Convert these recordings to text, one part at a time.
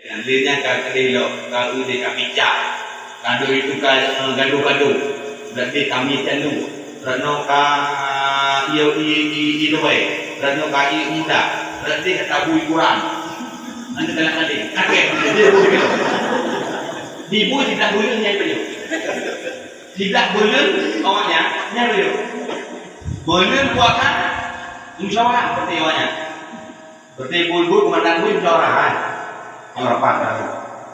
Dia kata delok, kalau dia kat picak, gaduh itu gaduh-gaduh. Berarti kami tendu, rano ka iyo baik, rano ka iyo muda. Berarti kata bui Quran. Anda dalam kali, kakek dia bui. Ibu tidak boleh nyai beliau. Tidak boleh awaknya nyai beliau. Boleh buatkan musyawarah seperti awaknya. Seperti ibu-ibu komandan bui musyawarah kan.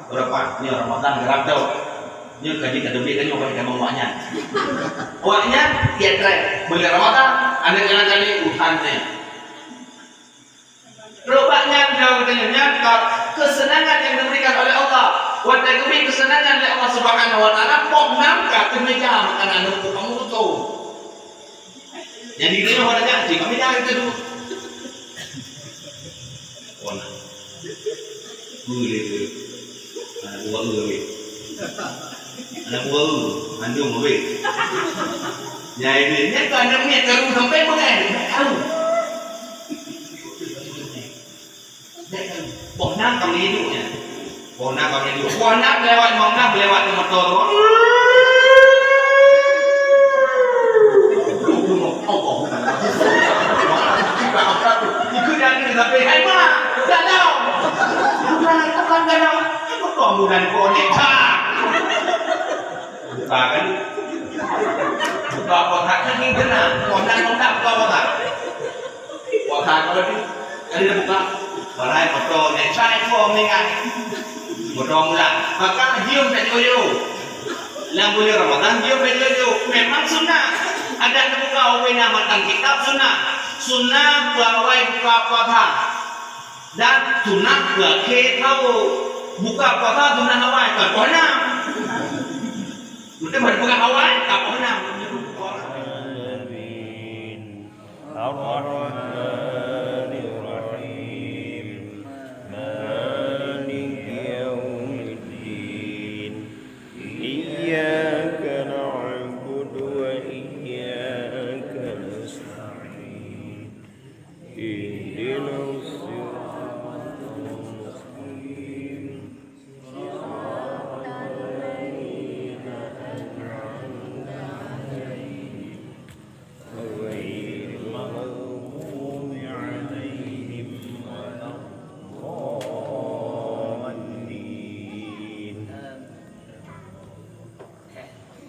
Berapa? Ini Ramadan gerap tau. Ini kaji kedemi kan mau kamu awaknya. Awaknya dia try. Boleh Ramadan ada kali urusannya. Rupanya jauh dengannya kesenangan yang diberikan oleh Allah. Wadah kami kesenangan oleh Allah Subhanahu Wa Taala. Pok nangka kemeja makanan untuk kamu tahu. Yang dirinya wadahnya sih kami jangan itu dulu. Wana. Boleh. Anak buah boleh. Anak buah mandung boleh. Nyai dia tu anak ni terus sampai mana? Tahu. Pokna kami hidupnya. Pokna kami hidup. Pokna lewat mongna lewat motor. Ikut yang ni sampai hai mana? Tak tahu. Bukan tahu. Kau mudah konek tak. Bahkan buka kotak ni kena. Kotak buka kotak. Kotak kalau ni ada buka. Barai motor ni cai form ni kan. Motor mula. Maka diam tak joyo. Lang boleh Ramadan diam tak joyo. Memang sunnah. Ada buka wena matang kitab sunnah. Sunnah bawai buka kotak. Dan sunnah ke tahu buka kotak sunnah awal tak pernah. Kita berbuka awal tak pernah.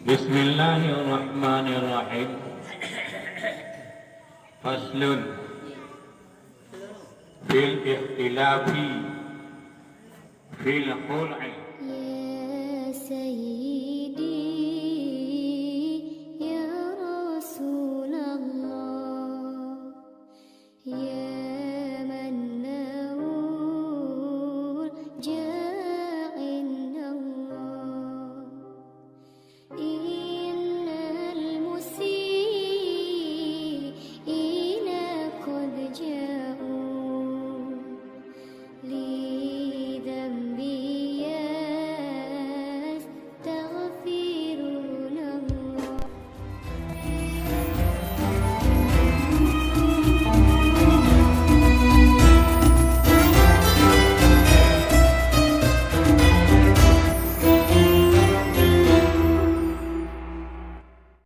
Bismillahirrahmanirrahim. Faslun fil ikhtilafi fil khul'i. Ya Sayyid